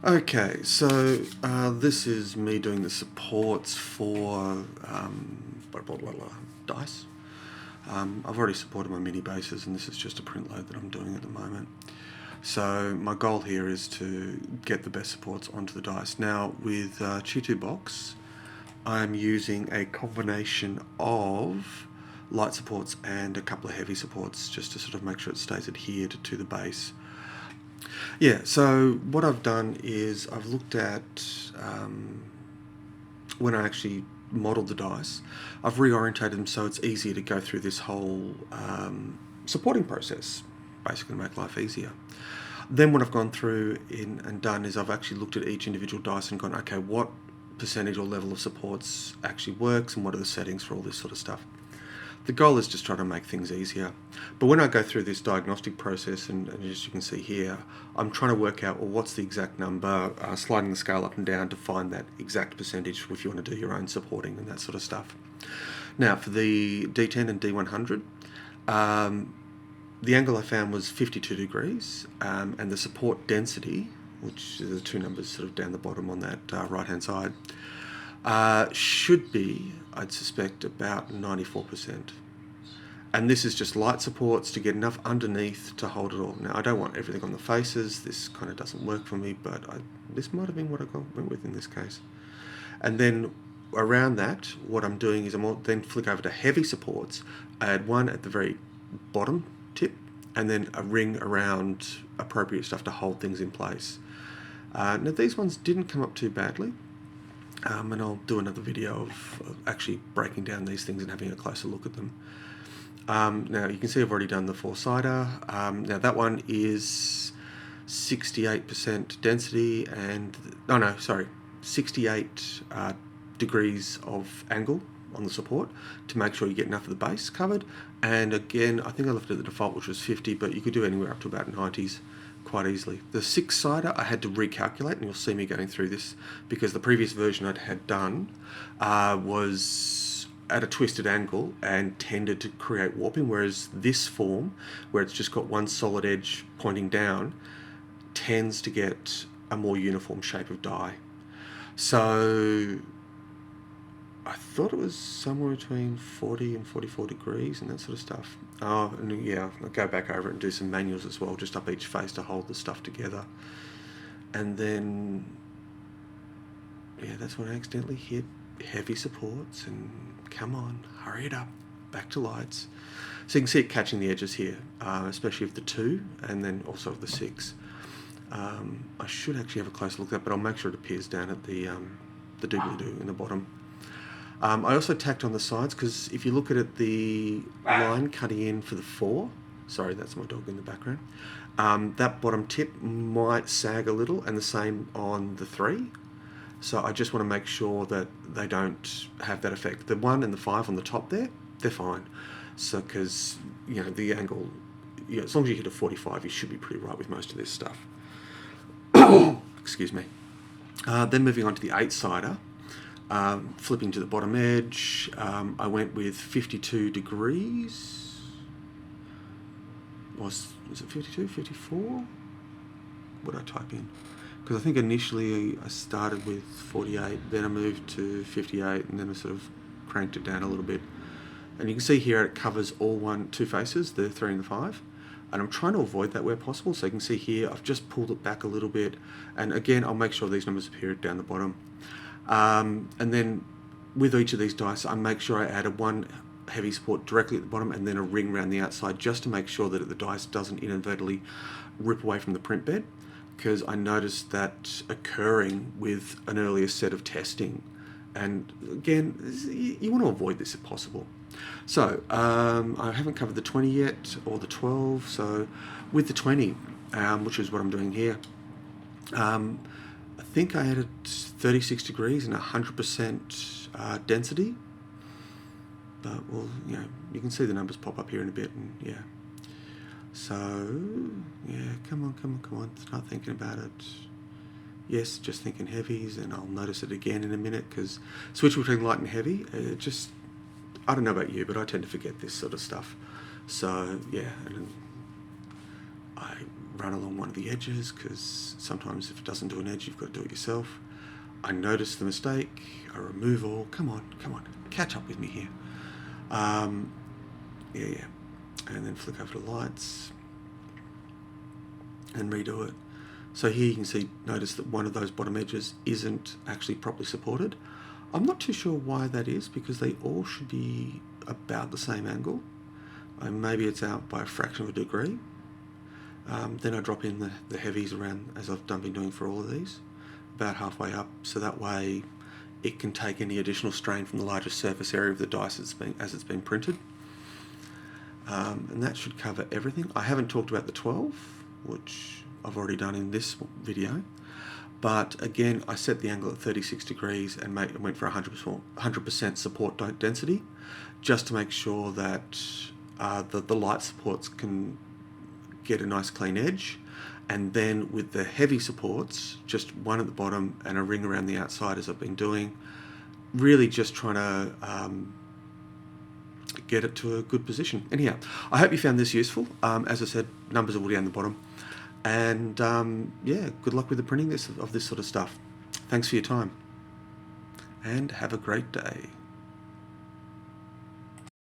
Okay, so this is me doing the supports for dice. I've already supported my mini bases, and this is just a print load that I'm doing at the moment. So my goal here is to get the best supports onto the dice. Now with Chitubox, I'm using a combination of light supports and a couple of heavy supports just to sort of make sure it stays adhered to the base. Yeah, so what I've done is I've looked at when I actually modelled the dice, I've reorientated them so it's easier to go through this whole supporting process, basically to make life easier. Then what I've gone through and done is I've actually looked at each individual dice and gone, okay, what percentage or level of supports actually works and what are the settings for all this sort of stuff. The goal is just trying to make things easier. But when I go through this diagnostic process, and as you can see here, I'm trying to work out, well, what's the exact number, sliding the scale up and down to find that exact percentage if you want to do your own supporting and that sort of stuff. Now, for the D10 and D100, the angle I found was 52 degrees, and the support density, which are the two numbers sort of down the bottom on that right-hand side, should be, I'd suspect, about 94%. And this is just light supports to get enough underneath to hold it all. Now, I don't want everything on the faces. This kind of doesn't work for me, but this might have been what I went with in this case. And then around that, what I'm doing is I'm then flick over to heavy supports. I add one at the very bottom tip, and then a ring around appropriate stuff to hold things in place. Now, these ones didn't come up too badly. And I'll do another video of actually breaking down these things and having a closer look at them. Now you can see I've already done the four-sider. Now that one is 68% density and 68 degrees of angle on the support to make sure you get enough of the base covered. And again, I think I left it at the default, which was 50, but you could do anywhere up to about 90s quite easily. The six-sider I had to recalculate, and you'll see me going through this because the previous version I'd had done was at a twisted angle and tended to create warping, whereas this form, where it's just got one solid edge pointing down, tends to get a more uniform shape of die. So I thought it was somewhere between 40 and 44 degrees and that sort of stuff. Oh, and yeah, I'll go back over it and do some manuals as well, just up each face to hold the stuff together. And then, yeah, that's when I accidentally hit heavy supports and come on, hurry it up, back to lights. So you can see it catching the edges here, especially of the 2 and then also of the 6. I should actually have a closer look at that, but I'll make sure it appears down at the doobly-doo in the bottom. I also tacked on the sides because if you look at it, the line cutting in for the 4, sorry, that's my dog in the background, that bottom tip might sag a little, and the same on the 3. So I just want to make sure that they don't have that effect. The 1 and the 5 on the top there, they're fine. So because, you know, the angle, you know, as long as you hit a 45, you should be pretty right with most of this stuff. Excuse me. Then moving on to the 8-sider. Flipping to the bottom edge, I went with 52 degrees. Was it 52, 54? What did I type in? Because I think initially I started with 48, then I moved to 58, and then I sort of cranked it down a little bit. And you can see here it covers all two faces, the 3 and the 5. And I'm trying to avoid that where possible. So you can see here, I've just pulled it back a little bit. And again, I'll make sure these numbers appear down the bottom. And then with each of these dice, I make sure I add one heavy support directly at the bottom and then a ring around the outside just to make sure that the dice doesn't inadvertently rip away from the print bed, because I noticed that occurring with an earlier set of testing. And again, you want to avoid this if possible. So I haven't covered the 20 yet, or the 12. So with the 20, which is what I'm doing here, I think I added 36 degrees and 100% density. But, well, you know, you can see the numbers pop up here in a bit, and yeah. So, yeah, come on, start thinking about it. Yes, just thinking heavies, and I'll notice it again in a minute, because switch between light and heavy, I don't know about you, but I tend to forget this sort of stuff. So, yeah, and I run along one of the edges, because sometimes if it doesn't do an edge, you've got to do it yourself. I noticed the mistake. I remove all. Come on, catch up with me here. Yeah. And then flick over to lights and redo it. So here you can notice that one of those bottom edges isn't actually properly supported. I'm not too sure why that is, because they all should be about the same angle. Maybe it's out by a fraction of a degree. Then I drop in the heavies around, as I've been doing for all of these, about halfway up, so that way it can take any additional strain from the larger surface area of the dice as it's been printed. And that should cover everything. I haven't talked about the 12, which I've already done in this video, but again, I set the angle at 36 degrees and went for 100% support density, just to make sure that the light supports can get a nice clean edge. And then with the heavy supports, just one at the bottom and a ring around the outside, as I've been doing, really just trying to get it to a good position. Anyhow, I hope you found this useful. As I said, numbers are all down the bottom. And yeah, good luck with the printing of this sort of stuff. Thanks for your time, and have a great day.